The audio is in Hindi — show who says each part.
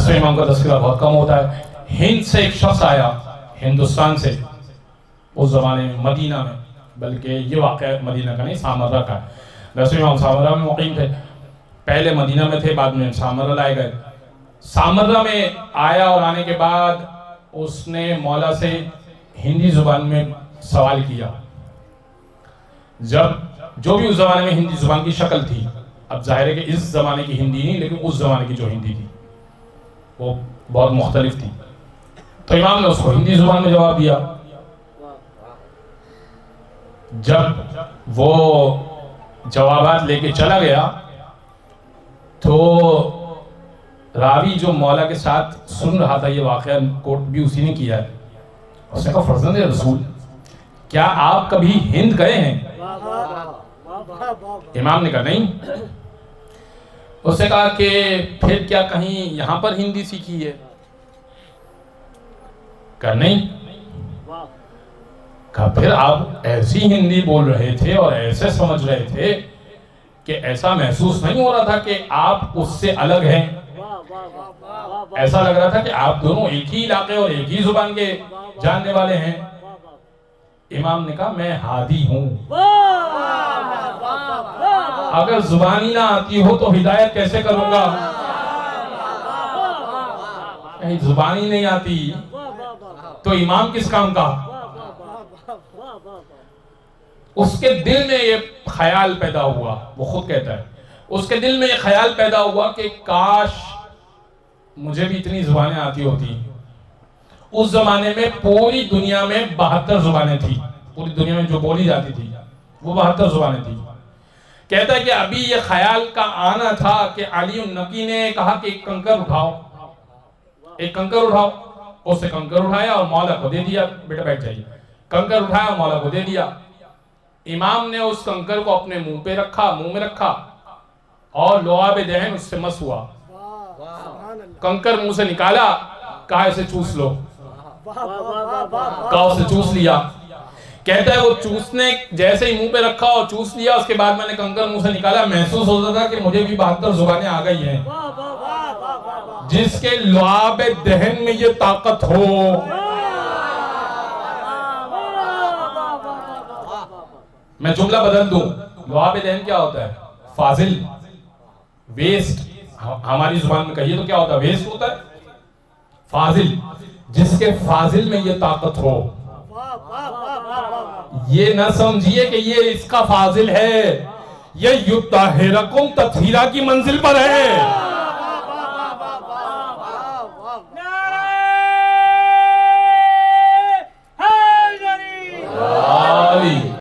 Speaker 1: दसवें इमाम का तस्करा बहुत कम होता है। हिंद से एक शख्स आया, हिंदुस्तान से, उस जमाने में मदीना में, बल्कि ये वाक़या मदीना का नहीं सामर्रा का है। दसवें इमाम सामर्रा में मुक़ीम थे, पहले मदीना में थे, बाद में सामर्रा लाए गए। सामर्रा में आया और आने के बाद उसने मौला से हिंदी जुबान में सवाल किया। जब जो भी उस जमाने में हिंदी जुबान की शक्ल थी, अब जाहिर है कि इस जमाने की हिंदी नहीं, लेकिन उस जमाने की जो हिंदी थी वो बहुत मुख्तलिफ थी। तो इमाम ने उसको हिंदी जुबान में जवाब दिया। जब वो जवाबात लेके चला गया तो रावी जो मौला के साथ सुन रहा था, ये वाक़या कोट भी उसी ने किया है, उसने कहा फर्जंद रसूल, क्या आप कभी हिंद गए हैं? इमाम ने कहा नहीं। उसने कहा कि फिर क्या कहीं यहां पर हिंदी सीखी है? कहा नहीं। कहा फिर आप ऐसी हिंदी बोल रहे थे और ऐसे समझ रहे थे कि ऐसा महसूस नहीं हो रहा था कि आप उससे अलग हैं, ऐसा लग रहा था कि आप दोनों एक ही इलाके और एक ही जुबान के जानने वाले हैं। इमाम ने कहा मैं हादी हूं, अगर जुबानी ना आती हो तो हिदायत कैसे करूंगा? कहीं जुबानी नहीं आती तो इमाम किस काम का? उसके दिल में ये ख्याल पैदा हुआ, वो खुद कहता है, उसके दिल में ये ख्याल पैदा हुआ कि काश मुझे भी इतनी जुबानें आती होती। उस जमाने में पूरी दुनिया में 72 जुबानें थी, पूरी दुनिया में जो बोली जाती थी वो 72 जुबानें थी। कहता है कि अभी ये ख्याल का आना था कि अली नकी ने कहा कि एक कंकर उठाओ, एक कंकर उठाओ। उसने कंकर उठाया और मौला को दे दिया, बेटा बैठ जाइए। कंकर उठाया, मौला को दे दिया। इमाम ने उस कंकर को अपने मुंह पे रखा, मुंह में रखा और लुआब दहन उससे मस हुआ। कंकर मुंह से निकाला, कहा इसे चूस लो, कहा उसे चूस लिया। कहता है वो चूसने जैसे ही मुंह पे रखा और चूस लिया, उसके बाद मैंने कंकर मुंह से निकाला, महसूस होता था कि मुझे भी 72 जुबानें आ गई हैं। जिसके लुआब दहन में ये ताकत हो, मैं जुमला बदल दूं, लुआब दहन क्या होता है? फाजिल, वेस्ट। हमारी जुबान में कहिए तो क्या होता है? वेस्ट होता है। फाजिल, जिसके फाजिल में ये ताकत हो, ये न समझिए कि ये इसका फाजिल है, ये युत्ताहिरकुम तत्हीरा की मंजिल पर है।